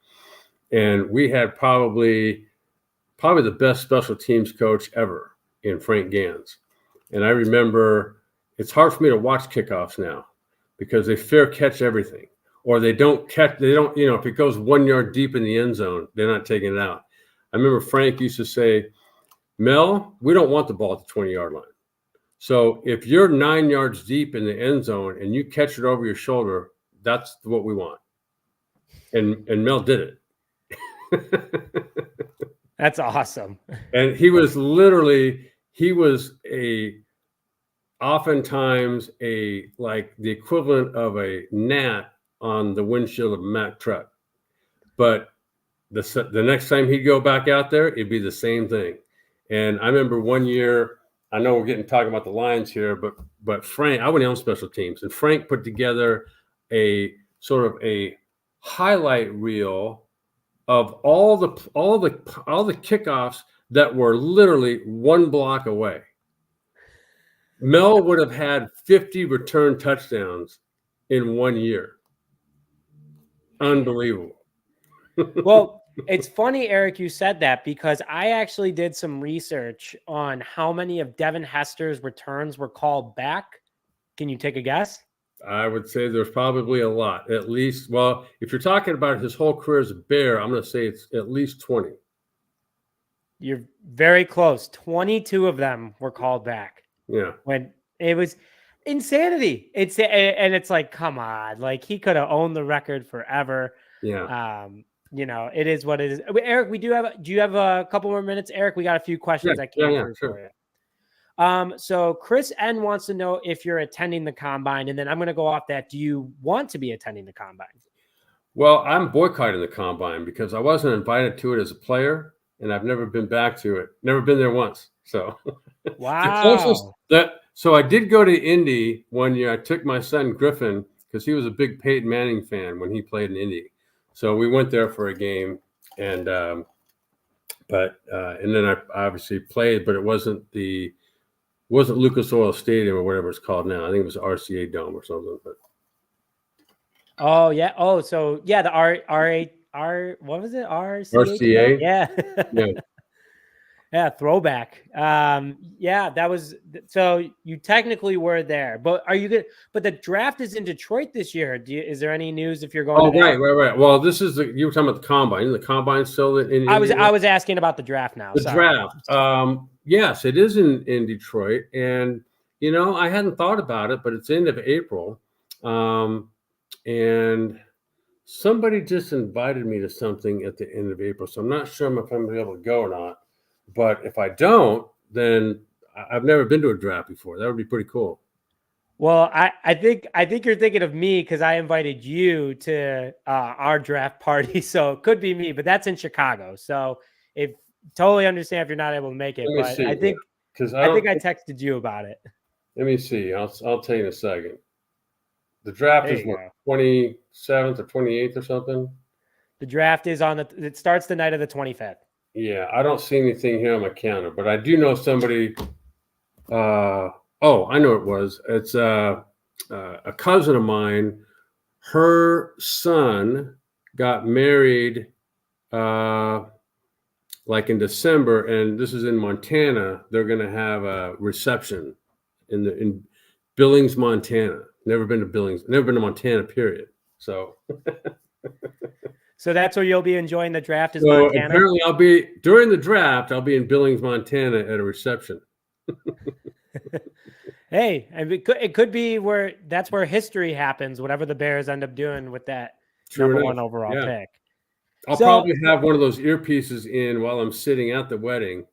And we had probably the best special teams coach ever in Frank Gans. And I remember it's hard for me to watch kickoffs now because they fair catch everything. Or if it goes 1 yard deep in the end zone, they're not taking it out. I remember Frank used to say, Mel, we don't want the ball at the 20-yard line. So if you're 9 yards deep in the end zone and you catch it over your shoulder, that's what we want. And Mel did it. That's awesome. And he was oftentimes like the equivalent of a gnat on the windshield of a Mack truck. But the next time he'd go back out there, it'd be the same thing. And I remember one year, I know we're talking about the Lions here, but Frank, I went on special teams, and Frank put together a sort of a highlight reel of all the kickoffs that were literally one block away. Mel would have had 50 return touchdowns in 1 year. Unbelievable. Well, it's funny, Eric, you said that because I actually did some research on how many of Devin Hester's returns were called back. Can you take a guess? I would say there's probably a lot, at least. Well, if you're talking about his whole career as a Bear, I'm going to say it's at least 20. You're very close. 22 of them were called back. Yeah. When it was insanity. It's like, come on, like he could have owned the record forever. Yeah. It is what it is. Eric, do you have a couple more minutes? Eric, we got a few questions that came through for you. So Chris N wants to know if you're attending the combine, and then I'm going to go off that. Do you want to be attending the combine? Well, I'm boycotting the combine because I wasn't invited to it as a player, and I've never been back to it. Never been there once. So wow. So I did go to Indy one year. I took my son Griffin because he was a big Peyton Manning fan when he played in Indy. So we went there for a game, and then I obviously played, but it wasn't Lucas Oil Stadium or whatever it's called now. I think it was RCA Dome or something. But oh yeah, so yeah, the what was it? RCA? Yeah. Yeah. Yeah, throwback. That was so you technically were there, but are you good? But the draft is in Detroit this year. Is there any news if you're going? Oh, right. Well, you were talking about the combine. The combine still in I was asking about the draft now. The draft. Yes, it is in Detroit, and I hadn't thought about it, but it's end of April, and somebody just invited me to something at the end of April, so I'm not sure if I'm going to be able to go or not. But if I don't, then I've never been to a draft before. That would be pretty cool. Well, I think you're thinking of me because I invited you to our draft party, so it could be me. But that's in Chicago, so if totally understand if you're not able to make it. But I think I texted you about it. Let me see. I'll tell you in a second. The draft is 27th or 28th or something. The draft is it starts the night of the 25th. Yeah, I don't see anything here on my calendar, but I do know somebody. I know it was. It's a cousin of mine. Her son got married like in December, and this is in Montana. They're going to have a reception in Billings, Montana. Never been to Billings. Never been to Montana. Period. So. So that's where you'll be enjoying the draft is So Montana? apparently during the draft, I'll be in Billings, Montana at a reception. Hey, and it could be that's where history happens, whatever the Bears end up doing with that number one overall pick. I'll probably have one of those earpieces in while I'm sitting at the wedding.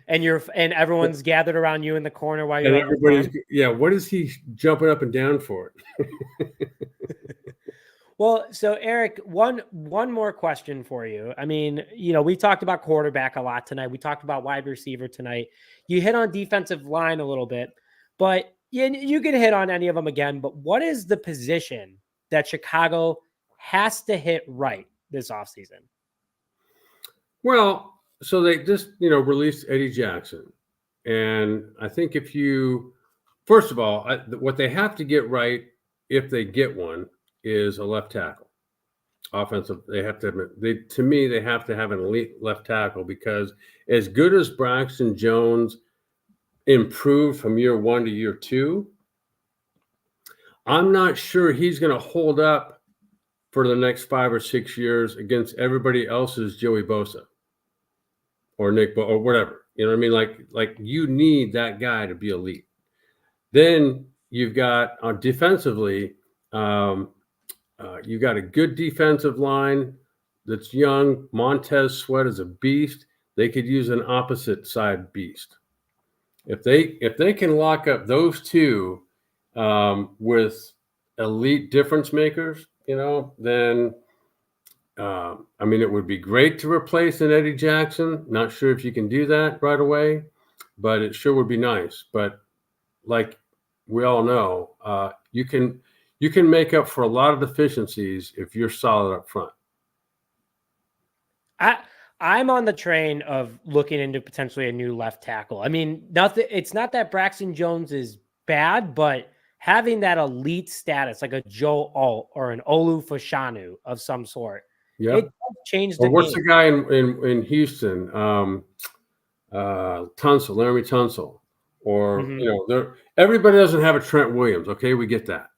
And everyone's gathered around you in the corner while you're what is he jumping up and down for? Well, so Erik, one more question for you. I mean, we talked about quarterback a lot tonight. We talked about wide receiver tonight. You hit on defensive line a little bit, but you can hit on any of them again. But what is the position that Chicago has to hit right this offseason? Well, so they just, released Eddie Jackson. And I think first of all, what they have to get right, if they get one, is a left tackle. Offensive, they have to have an elite left tackle, because as good as Braxton Jones improved from year 1 to year 2, I'm not sure he's going to hold up for the next 5 or 6 years against everybody else's Joey Bosa or Nick or whatever. You know what I mean? Like you need that guy to be elite. Then you've got defensively, you got a good defensive line that's young. Montez Sweat is a beast. They could use an opposite side beast. If they can lock up those two with elite difference makers, then it would be great to replace an Eddie Jackson. Not sure if you can do that right away, but it sure would be nice. But like we all know, you can make up for a lot of deficiencies if you're solid up front. I'm on the train of looking into potentially a new left tackle. I mean, it's not that Braxton Jones is bad, but having that elite status, like a Joe Alt or an Olu Fashanu of some sort, it changed the game. What's the guy in Houston? Tunsil, Laramie Tunsil. Or, everybody doesn't have a Trent Williams. Okay, we get that.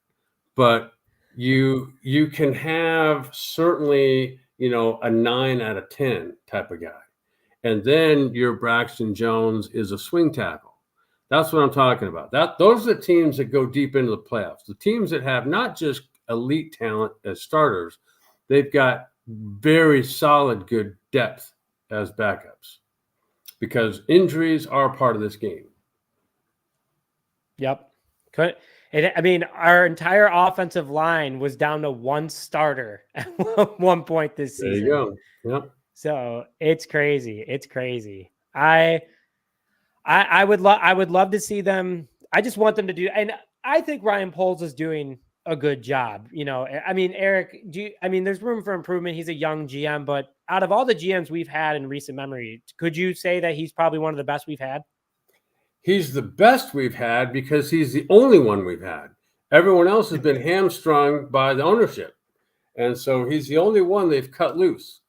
But you can have certainly, a 9 out of 10 type of guy. And then your Braxton Jones is a swing tackle. That's what I'm talking about. Those are the teams that go deep into the playoffs. The teams that have not just elite talent as starters, they've got very solid, good depth as backups, because injuries are part of this game. Yep. Our entire offensive line was down to one starter at one point this season. There you go. Yep. So it's crazy. It's crazy. I would love to see them. I just want them to do, and I think Ryan Poles is doing a good job. Erik, there's room for improvement. He's a young GM, but out of all the GMs we've had in recent memory, could you say that he's probably one of the best we've had? He's the best we've had because he's the only one we've had. Everyone else has been hamstrung by the ownership. And so he's the only one they've cut loose.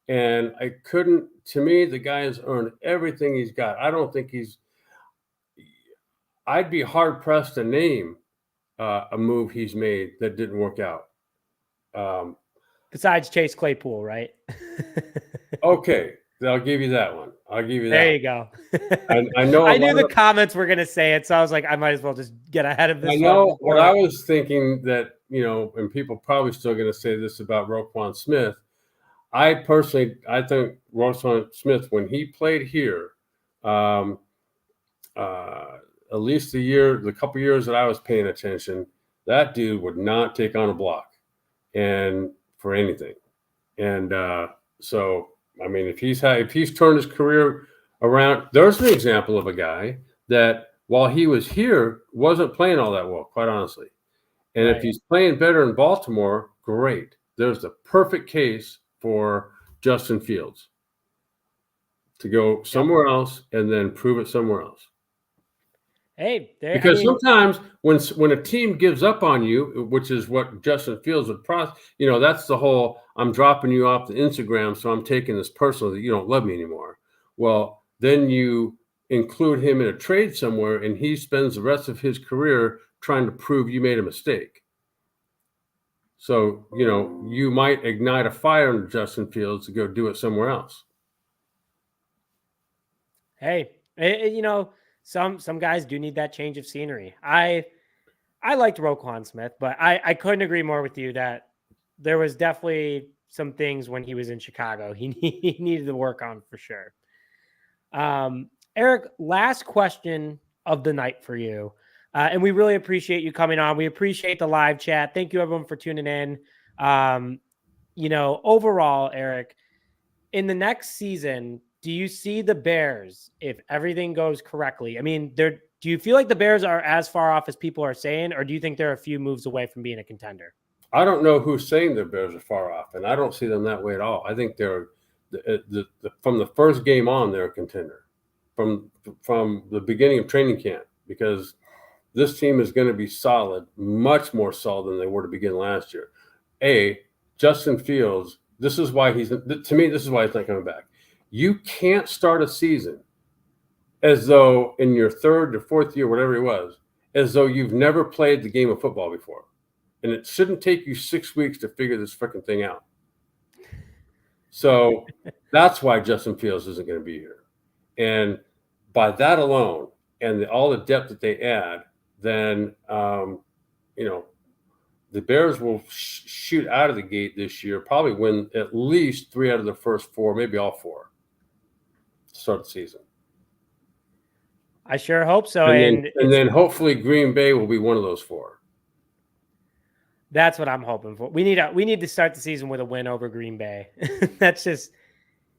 And to me, the guy has earned everything he's got. I don't think I'd be hard pressed to name a move he's made that didn't work out. Besides Chase Claypool, right? Okay. I'll give you that one. I'll give you that. There you go. I know. I knew the comments were going to say it, so I was like, I might as well just get ahead of this. I know. What I was thinking that, and people probably still going to say this about Roquan Smith. I think Roquan Smith, when he played here, at least the couple years that I was paying attention, that dude would not take on a block and for anything. And so. If he's turned his career around, there's an example of a guy that while he was here wasn't playing all that well, quite honestly. And If he's playing better in Baltimore, great. there's the perfect case for Justin Fields to go somewhere else and then prove it somewhere else. Hey, because sometimes when a team gives up on you, which is what Justin Fields would that's the whole I'm dropping you off the Instagram, so I'm taking this personal that you don't love me anymore. Well, then you include him in a trade somewhere, and he spends the rest of his career trying to prove you made a mistake. So, you might ignite a fire in Justin Fields to go do it somewhere else. Hey, some guys do need that change of scenery. I liked Roquan Smith, but I couldn't agree more with you that there was definitely some things when he was in Chicago he needed to work on for sure. Erik, last question of the night for you. And we really appreciate you coming on. We appreciate the live chat. Thank you everyone for tuning in. Overall, Erik, in the next season, do you see the Bears, if everything goes correctly? I mean, do you feel like the Bears are as far off as people are saying, or do you think they're a few moves away from being a contender? I don't know who's saying the Bears are far off, and I don't see them that way at all. I think they're from the first game on, they're a contender from the beginning of training camp, because this team is going to be solid, much more solid than they were to begin last year. Justin Fields, this is why he's not coming back. You can't start a season as though in your third or fourth year, whatever it was, as though you've never played the game of football before. And it shouldn't take you 6 weeks to figure this freaking thing out. So that's why Justin Fields isn't going to be here. And by that alone, and all the depth that they add, then, the Bears will shoot out of the gate this year, probably win at least 3 out of the first 4, maybe all 4. Start the season. I sure hope so. And then hopefully Green Bay will be one of those 4. That's what I'm hoping for. We need to start the season with a win over Green Bay. That's just,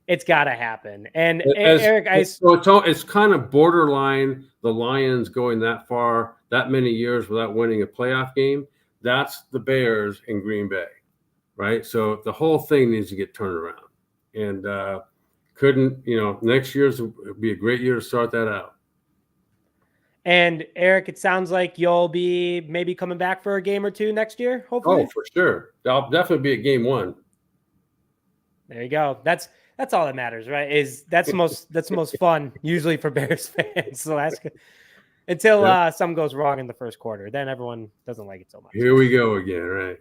it's got to happen. And Erik, it's kind of borderline the Lions going that far, that many years without winning a playoff game. That's the Bears in Green Bay, right? So the whole thing needs to get turned around. And next year's would be a great year to start that out. And Erik, it sounds like you'll be maybe coming back for a game or 2 next year, hopefully. Oh, for sure. I'll definitely be at game 1. There you go. That's all that matters, right? That's the most fun usually for Bears fans. So until something goes wrong in the first quarter, then everyone doesn't like it so much. Here we go again, right?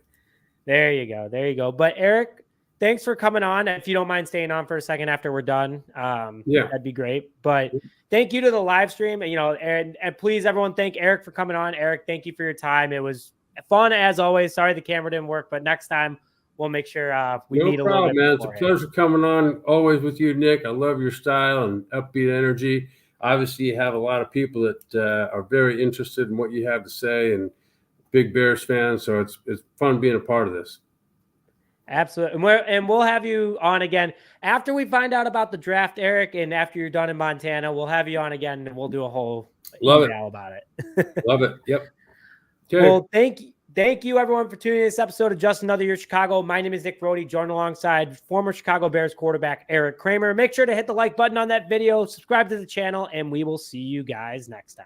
There you go. But Erik, thanks for coming on. If you don't mind staying on for a second after we're done, that'd be great. But thank you to the live stream, and please, everyone, thank Erik for coming on. Erik, thank you for your time. It was fun as always. Sorry the camera didn't work, but next time we'll make sure we meet a little bit. Man. It's a pleasure coming on always with you, Nick. I love your style and upbeat energy. Obviously, you have a lot of people that are very interested in what you have to say, and big Bears fans. So it's fun being a part of this. Absolutely. And we'll have you on again after we find out about the draft, Erik, and after you're done in Montana. We'll have you on again, and we'll do a whole email about it. Love it. Yep. Okay. Well, thank you, everyone, for tuning in to this episode of Just Another Year Chicago. My name is Nick Brody, joined alongside former Chicago Bears quarterback Erik Kramer. Make sure to hit the like button on that video, subscribe to the channel, and we will see you guys next time.